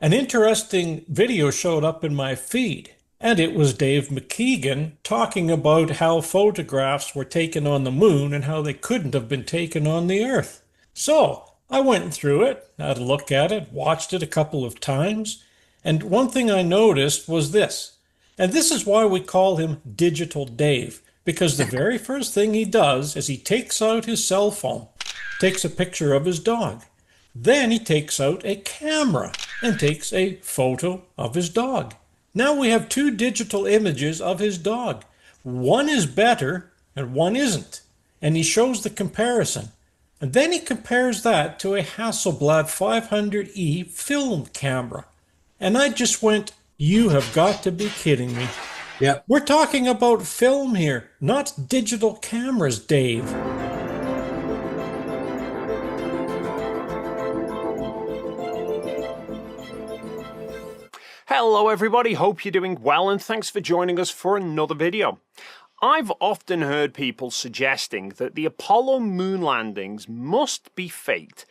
An interesting video showed up in my feed, and it was Dave McKeegan talking about how photographs were taken on the moon and how they couldn't have been taken on the Earth. So I went through it, had a look at it, watched it a couple of times, and one thing I noticed was this. And this is why we call him Digital Dave, because the very first thing he does is he takes out his cell phone, takes a picture of his dog. Then he takes out a camera and takes a photo of his dog. Now we have two digital images of his dog. One is better and one isn't. And he shows the comparison. And then he compares that to a Hasselblad 500E film camera. And I just went, you have got to be kidding me. Yeah. We're talking about film here, not digital cameras, Dave. Hello everybody, hope you're doing well and thanks for joining us for another video. I've often heard people suggesting that the Apollo moon landings must be faked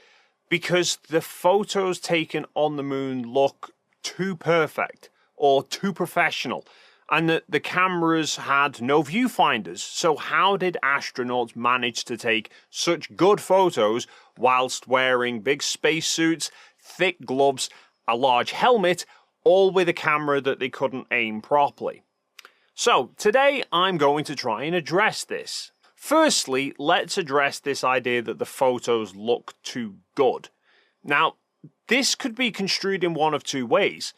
because the photos taken on the moon look too perfect or too professional and that the cameras had no viewfinders. So how did astronauts manage to take such good photos whilst wearing big spacesuits, thick gloves, a large helmet, all with a camera that they couldn't aim properly? So today I'm going to try and address this. Firstly, let's address this idea that the photos look too good. Now, this could be construed in one of two ways.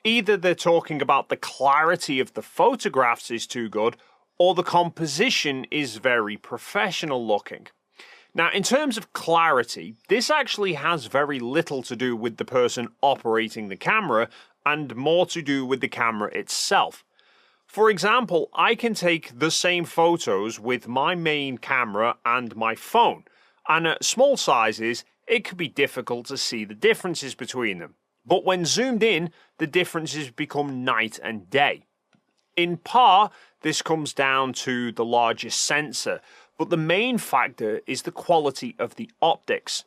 Either they're talking about the clarity of the photographs is too good, or the composition is very professional looking. Now, in terms of clarity, this actually has very little to do with the person operating the camera and more to do with the camera itself. For example, I can take the same photos with my main camera and my phone, and at small sizes, it can be difficult to see the differences between them. But when zoomed in, the differences become night and day. In part, this comes down to the largest sensor, but the main factor is the quality of the optics.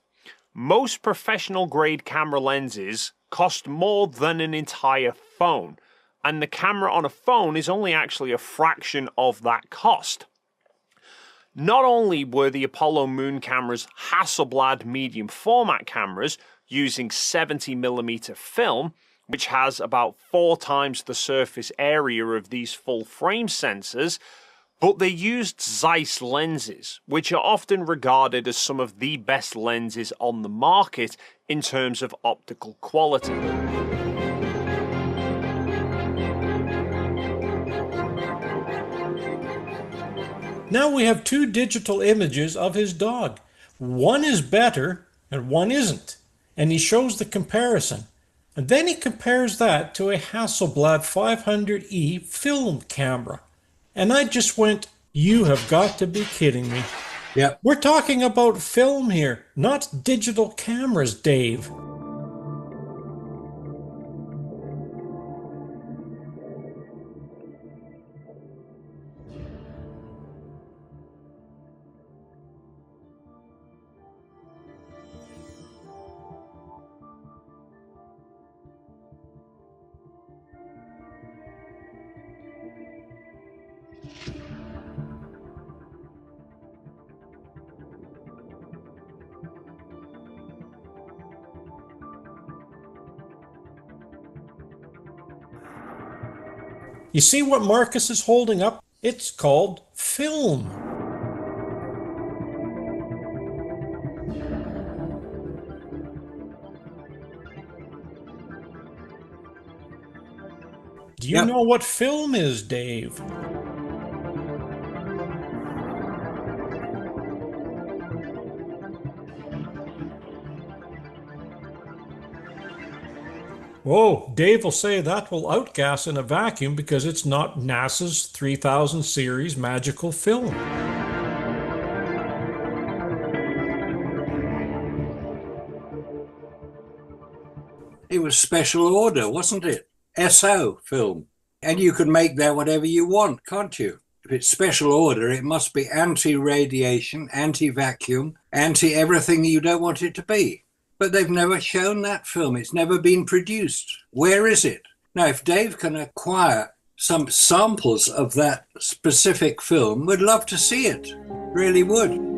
Most professional grade camera lenses cost more than an entire phone, and the camera on a phone is only actually a fraction of that cost. Not only were the Apollo moon cameras Hasselblad medium format cameras using 70mm film, which has about 4 times the surface area of these full frame sensors, but they used Zeiss lenses, which are often regarded as some of the best lenses on the market in terms of optical quality. Now we have two digital images of his dog. One is better and one isn't. And he shows the comparison. And then he compares that to a Hasselblad 500E film camera. And I just went, you have got to be kidding me. Yeah. We're talking about film here, not digital cameras, Dave. You see what Marcus is holding up? It's called film. Do you know what film is, Dave? Oh, Dave will say that will outgas in a vacuum because it's not NASA's 3000 series magical film. It was special order, wasn't it? SO film. And you can make that whatever you want, can't you? If it's special order, it must be anti-radiation, anti-vacuum, anti-everything you don't want it to be. But they've never shown that film. It's never been produced. Where is it? Now, if Dave can acquire some samples of that specific film, we'd love to see it. Really would.